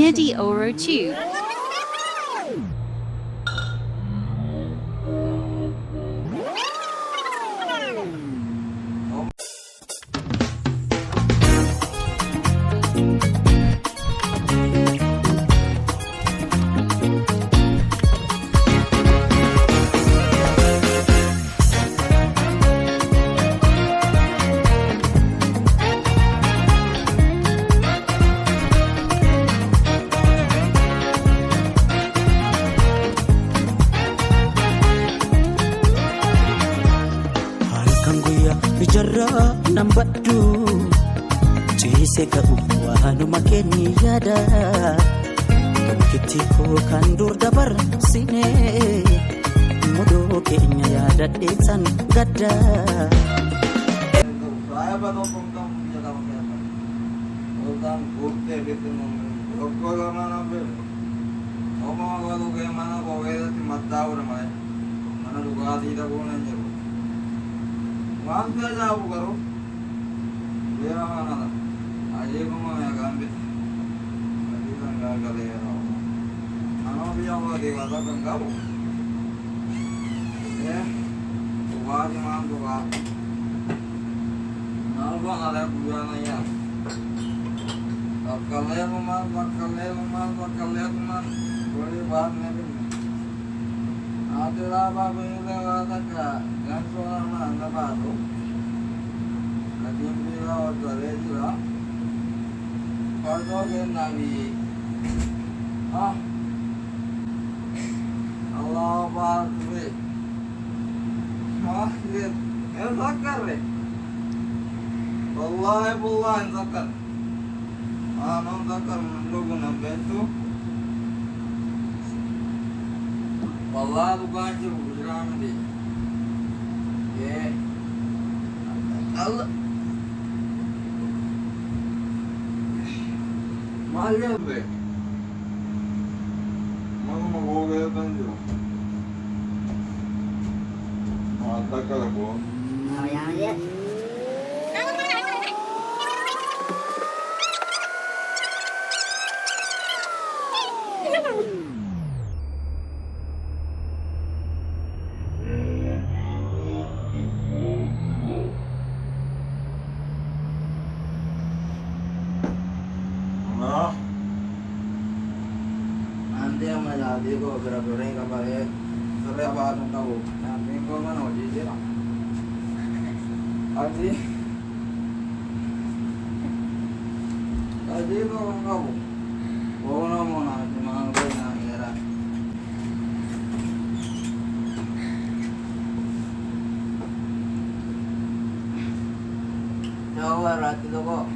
Infinity Oro 2. Jarra nambaddu ciise ka'u waanuma kenni yaada tokkitti koo kan dur dabarsine mudoo keenya yaadadheessan gadda. Waan tajaajilu garuu beera manadha. Ajeekuma meeqaanbi adii kan gaagaleera. Anoo biyya walii wata kan qabu. Dhugaati maan dhugaa. Nalba alee guyyaa na yaa. Bakkalleekumaan walii baasne binne. Ati laafaa binne waa takka gansoo nama anda baatu. Katiin biraa otolee jira. Fardoo kennaa biyyi. Allah baatu. Maafir. En sakkarre. Wallahi bullahi en sakkar. Non sakkar menduguna betu. Wallahi dukaan jiru bujraan di. Allah. Malya be. Mama ho gaya tanjo. Mata kala ko. Ya. Nanti yang menjadi kok gerak-gerak kabarnya sore apa tahu. Nanti kok mana uji sih lah. Aji kok kamu. Oh nama nanti mana gue nanya. Jawab rati tu kok.